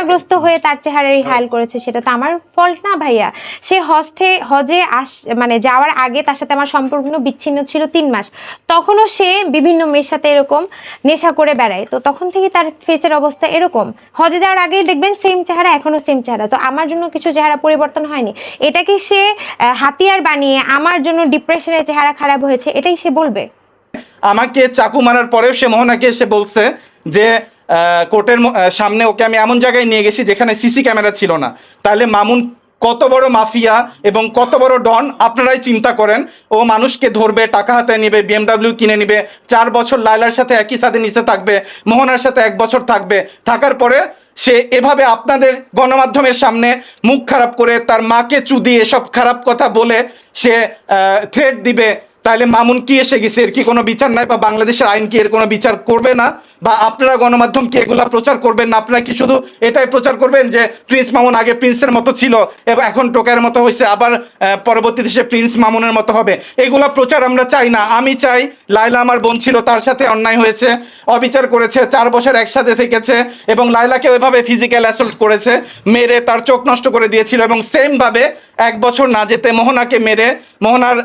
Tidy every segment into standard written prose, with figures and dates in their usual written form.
গ্রস্ত হয়ে তার চেহারারই হাল করেছে, সেটা তো আমার ফল্ট না ভাইয়া। সে হজে মানে যাওয়ার আগে তার সাথে আমার সম্পর্ক বিচ্ছিন্ন ছিল 3 মাস। তখনও সে বিভিন্ন মেয়ের সাথে এরকম নেশা করে বেড়ায়, তো তখন থেকে তার ফেসের অবস্থা এরকম। হজে যাওয়ার আগেই দেখবেন সেম চেহারা, এখনো সেম চেহারা। তো আমার জন্য কিছু চেহারা পরিবর্তন হয়নি, এটাকে সে হাতিয়ার বানিয়ে আমার জন্য ডিপ্রেশনের চেহারা খারাপ হয়েছে এটাই সে বলবে। আমাকে চাকু মারার পরেও সে মোহনাকে এসে বলছে যে কোর্টের সামনে ওকে আমি এমন জায়গায় নিয়ে গেছি যেখানে সিসি ক্যামেরা ছিল না। তাহলে মামুন কত বড় মাফিয়া এবং কত বড় ডন আপনারাই চিন্তা করেন। ও মানুষকে ধরবে, টাকা হাতে নিবে, BMW কিনে নিবে, 4 বছর লায়লার সাথে একই সাথে নিচে থাকবে, মোহনার সাথে 1 বছর থাকবে, থাকার পরে সে এভাবে আপনাদের গণমাধ্যমের সামনে মুখ খারাপ করে তার মাকে চুদিয়ে সব খারাপ কথা বলে সে থ্রেট দিবে। তাহলে মামুন কি এসে গেছে, এর কি কোনো বিচার নাই? বা বাংলাদেশের আইন কি এর কোনো বিচার করবে না? বা আপনারা গণমাধ্যম কি এগুলা প্রচার করবেন না? আপনারা কি শুধু এটাই প্রচার করবেন যে প্রিন্স মামুন আগে প্রিন্সের মতো ছিল এবং এখন টোকার মতো হয়েছে, আবার পরবর্তীতে সে প্রিন্স মামুনের মতো হবে? এগুলা প্রচার আমরা চাই না। আমি চাই লায়লা আমার বোন ছিল, তার সাথে অন্যায় হয়েছে, অবিচার করেছে, 4 বছর একসাথে থেকেছে এবং লায়লাকে ওইভাবে ফিজিক্যাল অ্যাসল্ট করেছে, মেরে তার চোখ নষ্ট করে দিয়েছিল। এবং সেম ভাবে 1 বছর না যেতে মোহনাকে মেরে, মোহনার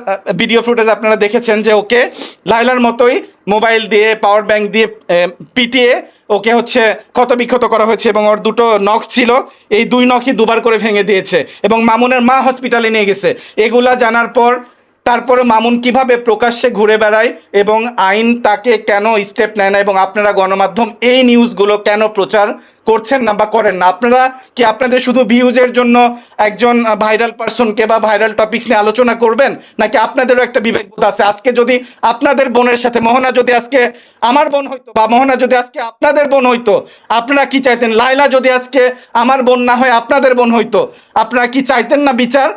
ভিডিও ফুটেজ আপনারা দেখেছেন যে ওকে লায়লার মতোই মোবাইল দিয়ে, পাওয়ার ব্যাংক দিয়ে পিটিয়ে ওকে হচ্ছে ক্ষতবিক্ষত করা হয়েছে এবং ওর 2টো নখ ছিল, এই 2 নখই 2বার করে ভেঙে দিয়েছে এবং মামুনের মা হসপিটালে নিয়ে গেছে। এগুলা জানার পর তারপরে মামুন কিভাবে প্রকাশ্যে ঘুরে বেড়ায় এবং আইন তাকে কেন স্টেপ নেয় না, এবং আপনারা গণমাধ্যম এই নিউজগুলো কেন প্রচার করছেন না বা করেন না? আপনারা কি আপনাদের শুধু ভিউজের জন্য একজন ভাইরাল পারসনকে বা ভাইরাল টপিকস নিয়ে আলোচনা করবেন, নাকি আপনাদেরও একটা বিবেকবোধ আছে? আজকে যদি আপনাদের বোনের সাথে মোহনা যদি আজকে আমার বোন হইতো বা মোহনা যদি আজকে আপনাদের বোন হইতো, আপনারা কি চাইতেন? লায়লা যদি আজকে আমার বোন না হয় আপনাদের বোন হইতো, আপনারা কি চাইতেন না বিচার?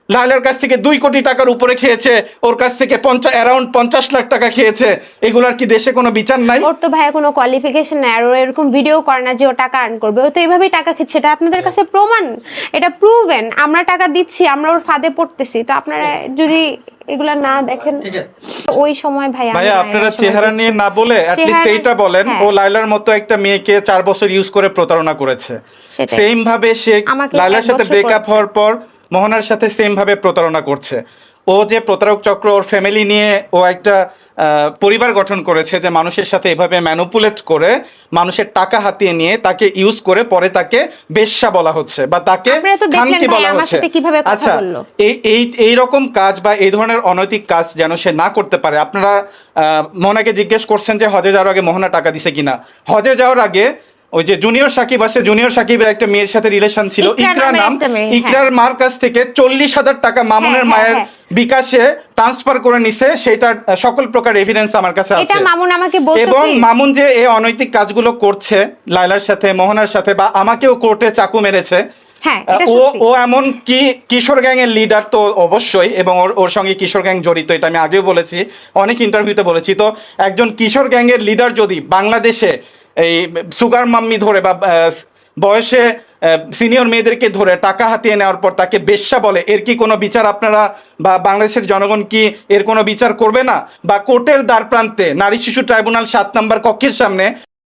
লায়লার কাছ থেকে 2 কোটি টাকার উপরে খেয়েছে, ওর কাছ থেকে অ্যারাউন্ড 50 লাখ টাকা খেয়েছে, এগুলার কি দেশে কোনো বিচার নাই? ওর তো ভাইয়া কোনো কোয়ালিফিকেশন নাই, আর ও এরকম ভিডিও করে না যে ও টাকা আর্ন করবে। ও তো এইভাবেই টাকা খেচ্ছে, এটা আপনাদের কাছে প্রমাণ, এটা প্রুভেন। আমরা টাকা দিচ্ছি, আমরা ওর ফাঁদে পড়তেছি, তো আপনারা যদি এগুলা না দেখেন ওই সময় ভাইয়া আপনারা চেহারা নিয়ে না বলে অ্যাটলিস্ট এইটা বলেন ও লায়লার মতো একটা মেয়েকে 4 বছর ইউজ করে প্রতারণা করেছে। সেম ভাবে সে লায়লার সাথে ব্রেকআপ হওয়ার পর মোহনার সাথে সেম ভাবে প্রতারণা করছে। ও যে প্রতারক চক্র, ওর ফ্যামিলি নিয়ে ও একটা পরিবার গঠন করেছে যে মানুষের সাথে এভাবে ম্যানুপুলেট করে মানুষের টাকা হাতিয়ে নিয়ে তাকে ইউজ করে পরে তাকে বেশ্যা বলা হচ্ছে বা তাকে খানকি বলা হচ্ছে। আচ্ছা, এই রকম কাজ বা এই ধরনের অনৈতিক কাজ যেন সে না করতে পারে। আপনারা মোহনাকে জিজ্ঞেস করছেন যে হজে যাওয়ার আগে মোহনা টাকা দিছে কিনা। হজে যাওয়ার আগে ওই যে জুনিয়র সাকিব আছে, জুনিয়র সাকিবের একটা মেয়ের সাথে রিলেশন ছিল, ইকরা নাম, ইকরার মার কাছ থেকে 40,000 টাকা মামুনের মায়ের বিকাশে ট্রান্সফার করে নিছে। সেটার সকল প্রকার এভিডেন্স আমার কাছে আছে। এবং মামুন যে এই অনৈতিক কাজগুলো করছে লায়লার সাথে, মোহনার সাথে, বা আমাকেও কোর্টে চাকু মেরেছে, ও এমন কি কিশোর গ্যাং এর লিডার তো অবশ্যই, এবং ওর সঙ্গে কিশোর গ্যাং জড়িত, এটা আমি আগেও বলেছি, অনেক ইন্টারভিউতে বলেছি। তো একজন কিশোর গ্যাং এর লিডার যদি বাংলাদেশে এই সুগার মাম্মি ধরে বা বয়সে সিনিয়র মেয়েদেরকে ধরে টাকা হাতিয়ে নেওয়ার পর তাকে বেশ্যা বলে, এর কি কোনো বিচার আপনারা বা বাংলাদেশের জনগণ কি এর কোনো বিচার করবে না? বা কোর্টের দ্বার প্রান্তে নারী শিশু ট্রাইব্যুনাল 7 নম্বর কক্ষের সামনে